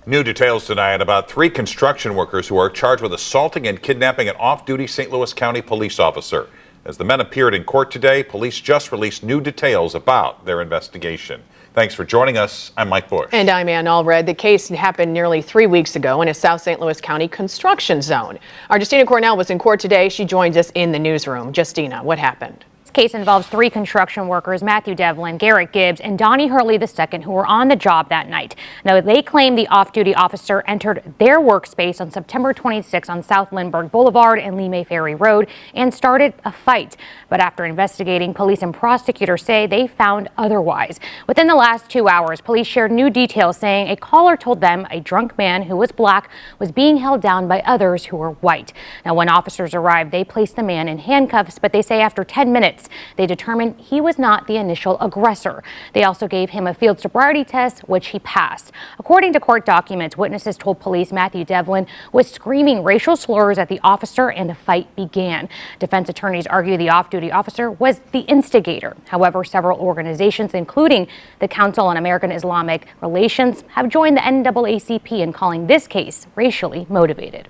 New details tonight about 3 construction workers who are charged with assaulting and kidnapping an off-duty St. Louis County police officer. As the men appeared in court today, police just released new details about their investigation. Thanks for joining us. I'm Mike Bush. And I'm Ann Allred. The case happened nearly 3 weeks ago in a South St. Louis County construction zone. Our Justina Cornell was in court today. She joins us in the newsroom. Justina, what happened? Case involves 3 construction workers, Matthew Devlin, Garrett Gibbs, and Donnie Hurley II, who were on the job that night. Now, they claim the off-duty officer entered their workspace on September 26 on South Lindbergh Boulevard and Lee May Ferry Road and started a fight. But after investigating, police and prosecutors say they found otherwise. Within the last 2 hours, police shared new details saying a caller told them a drunk man who was black was being held down by others who were white. Now, when officers arrived, they placed the man in handcuffs, but they say after 10 minutes, they determined he was not the initial aggressor. They also gave him a field sobriety test, which he passed. According to court documents, witnesses told police Matthew Devlin was screaming racial slurs at the officer and a fight began. Defense attorneys argue the off-duty officer was the instigator. However, several organizations, including the Council on American Islamic Relations, have joined the NAACP in calling this case racially motivated.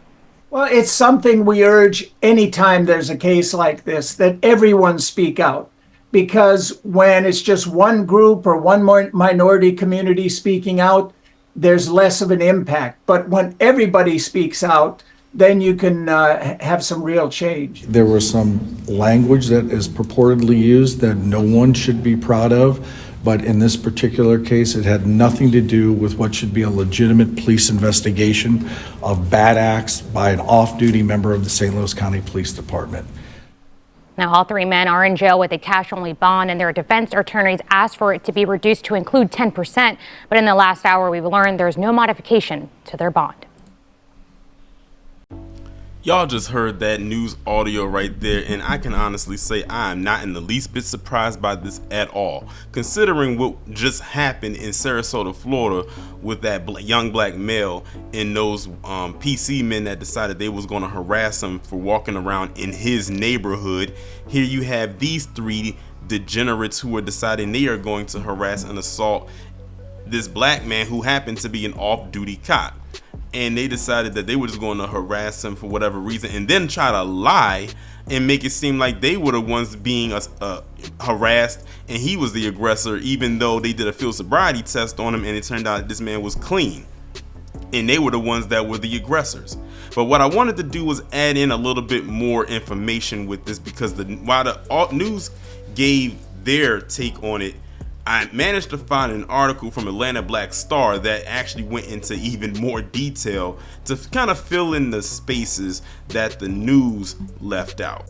Well, it's something we urge anytime there's a case like this, that everyone speak out. Because when it's just one group or one minority community speaking out, there's less of an impact. But when everybody speaks out, then you can have some real change. There was some language that is purportedly used that no one should be proud of. But in this particular case, it had nothing to do with what should be a legitimate police investigation of bad acts by an off-duty member of the St. Louis County Police Department. Now, all 3 men are in jail with a cash-only bond, and their defense attorneys asked for it to be reduced to include 10%. But in the last hour, we've learned there's no modification to their bond. Y'all just heard that news audio right there, and I can honestly say I am not in the least bit surprised by this at all, considering what just happened in Sarasota, Florida with that young black male and those PC men that decided they was going to harass him for walking around in his neighborhood. Here you have these 3 degenerates who are deciding they are going to harass and assault this black man who happened to be an off-duty cop. And they decided that they were just going to harass him for whatever reason and then try to lie and make it seem like they were the ones being harassed and he was the aggressor, even though they did a field sobriety test on him and it turned out this man was clean and they were the ones that were the aggressors. But what I wanted to do was add in a little bit more information with this, because while the news gave their take on it, I managed to find an article from Atlanta Black Star that actually went into even more detail to kind of fill in the spaces that the news left out.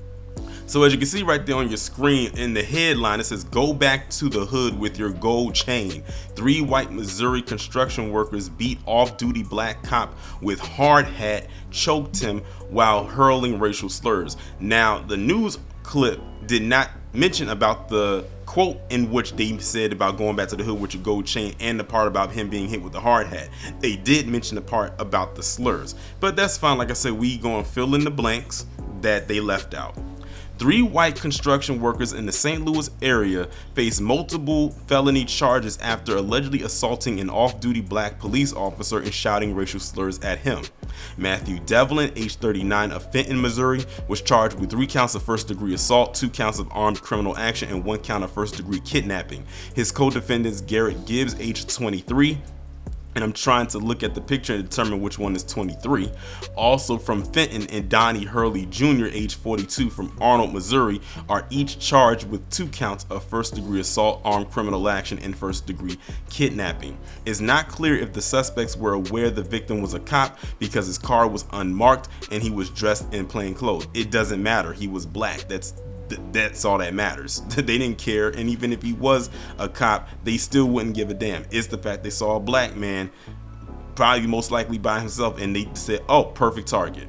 So as you can see right there on your screen in the headline, it says, "Go back to the hood with your gold chain. 3 white Missouri construction workers beat off-duty black cop with hard hat, choked him while hurling racial slurs." Now, the news clip did not mention about the quote in which they said about going back to the hood with your gold chain and the part about him being hit with the hard hat. They did mention the part about the slurs, but that's fine. Like I said, we gonna fill in the blanks that they left out. 3 white construction workers in the St. Louis area face multiple felony charges after allegedly assaulting an off-duty black police officer and shouting racial slurs at him. Matthew Devlin, age 39, of Fenton, Missouri, was charged with 3 counts of first-degree assault, 2 counts of armed criminal action, and 1 count of first-degree kidnapping. His co-defendants, Garrett Gibbs, age 23, and I'm trying to look at the picture and determine which one is 23. Also from Fenton, and Donnie Hurley Jr., age 42, from Arnold, Missouri, are each charged with 2 counts of first-degree assault, armed criminal action, and first-degree kidnapping. It's not clear if the suspects were aware the victim was a cop because his car was unmarked and he was dressed in plain clothes. It doesn't matter. He was black. That's all that matters. They didn't care, and even if he was a cop, they still wouldn't give a damn. It's the fact they saw a black man, probably most likely by himself, and they said, "Oh, perfect target."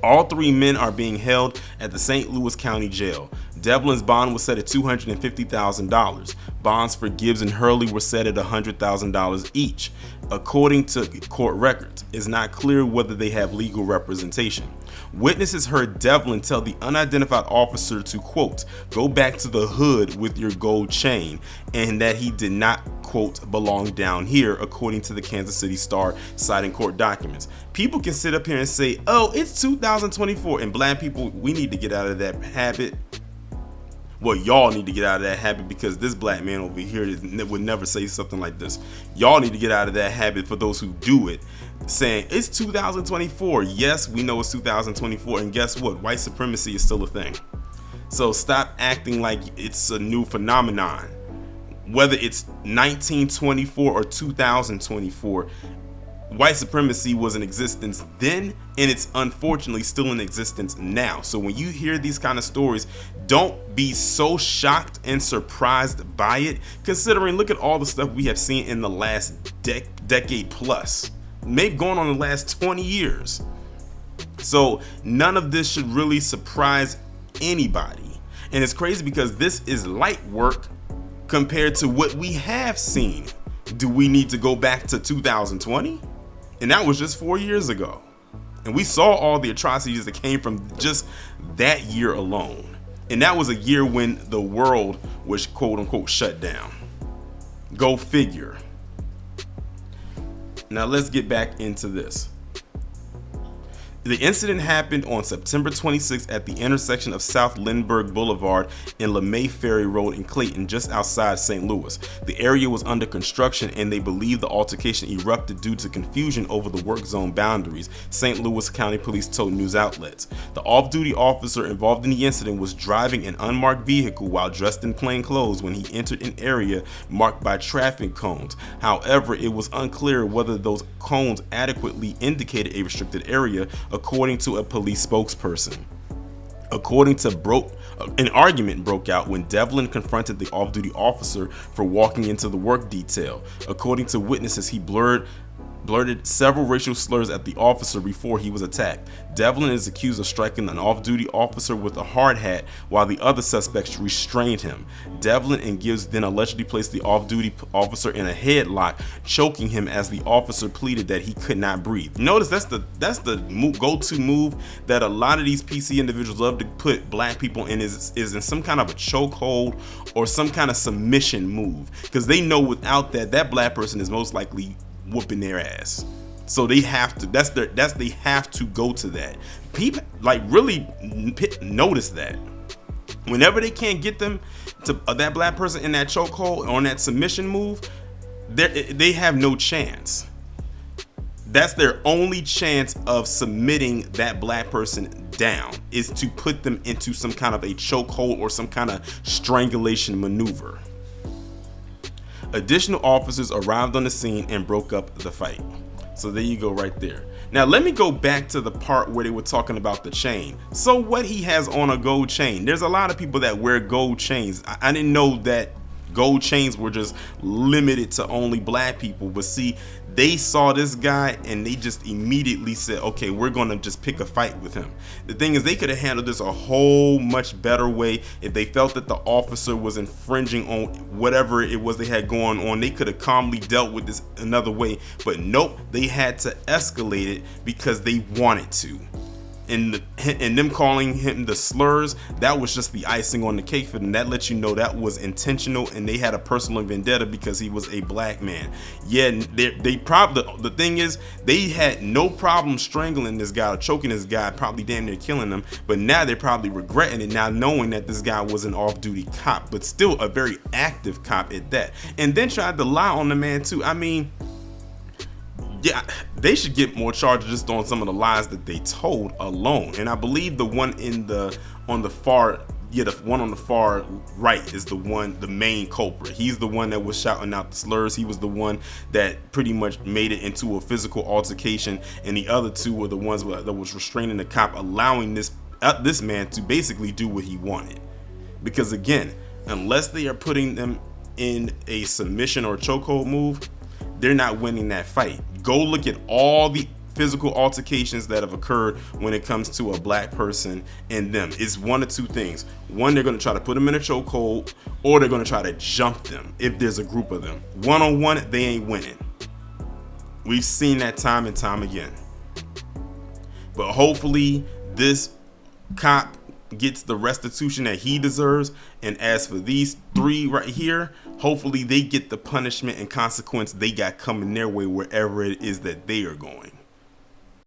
All 3 men are being held at the St. Louis County Jail. Devlin's bond was set at $250,000. Bonds for Gibbs and Hurley were set at $100,000 each. According to court records, it's not clear whether they have legal representation. Witnesses heard Devlin tell the unidentified officer to, quote, go back to the hood with your gold chain, and that he did not, quote, belong down here, according to the Kansas City Star, citing court documents. People can sit up here and say, oh, it's 2024, and black people, we need to get out of that habit. Well, y'all need to get out of that habit, because this black man over here would never say something like this. Y'all need to get out of that habit, for those who do it, saying it's 2024. Yes, we know it's 2024, and guess what? White supremacy is still a thing. So stop acting like it's a new phenomenon. Whether it's 1924 or 2024, white supremacy was in existence then, and it's unfortunately still in existence now. So when you hear these kind of stories, don't be so shocked and surprised by it, considering look at all the stuff we have seen in the last decade plus, maybe going on the last 20 years. So none of this should really surprise anybody. And it's crazy because this is light work compared to what we have seen. Do we need to go back to 2020? And that was just 4 years ago. And we saw all the atrocities that came from just that year alone. And that was a year when the world was, quote unquote, shut down. Go figure. Now let's get back into this. The incident happened on September 26th at the intersection of South Lindbergh Boulevard and LeMay Ferry Road in Clayton, just outside St. Louis. The area was under construction, and they believe the altercation erupted due to confusion over the work zone boundaries, St. Louis County Police told news outlets. The off-duty officer involved in the incident was driving an unmarked vehicle while dressed in plain clothes when he entered an area marked by traffic cones. However, it was unclear whether those cones adequately indicated a restricted area, according to a police spokesperson. An argument broke out when Devlin confronted the off-duty officer for walking into the work detail. According to witnesses, he blurted several racial slurs at the officer before he was attacked. Devlin is accused of striking an off-duty officer with a hard hat while the other suspects restrained him. Devlin and Gibbs then allegedly placed the off-duty officer in a headlock, choking him as the officer pleaded that he could not breathe. Notice that's the go-to move that a lot of these PC individuals love to put black people in is in some kind of a chokehold or some kind of submission move, because they know without that black person is most likely whooping their ass. So they have to, they have to go to that. People like really notice that whenever they can't get them to that black person in that chokehold on that submission move, they have no chance. That's their only chance of submitting that black person down, is to put them into some kind of a chokehold or some kind of strangulation maneuver. Additional officers arrived on the scene and broke up the fight. So there you go right there. Now let me go back to the part where they were talking about the chain. So what he has on a gold chain? There's a lot of people that wear gold chains. I didn't know that gold chains were just limited to only black people, but see, they saw this guy and they just immediately said, okay, we're gonna just pick a fight with him. The thing is, they could have handled this a whole much better way. If they felt that the officer was infringing on whatever it was they had going on, they could have calmly dealt with this another way, but nope, they had to escalate it because they wanted to. And them calling him the slurs, that was just the icing on the cake for them. That lets you know that was intentional, and they had a personal vendetta because he was a black man. Yeah, they probably, the thing is, they had no problem strangling this guy or choking this guy, probably damn near killing him. But now they're probably regretting it now, knowing that this guy was an off-duty cop, but still a very active cop at that. And then tried to lie on the man too. I mean, yeah, they should get more charges just on some of the lies that they told alone. And I believe the one on the far right is the main culprit. He's the one that was shouting out the slurs. He was the one that pretty much made it into a physical altercation, and the other two were the ones that was restraining the cop, allowing this man to basically do what he wanted. Because again, unless they are putting them in a submission or chokehold move, they're not winning that fight. Go look at all the physical altercations that have occurred when it comes to a black person and them. It's one of two things. One, they're going to try to put them in a chokehold, or they're going to try to jump them if there's a group of them. One-on-one, they ain't winning. We've seen that time and time again. But hopefully this cop gets the restitution that he deserves. And as for these three right here, hopefully they get the punishment and consequence they got coming their way wherever it is that they are going.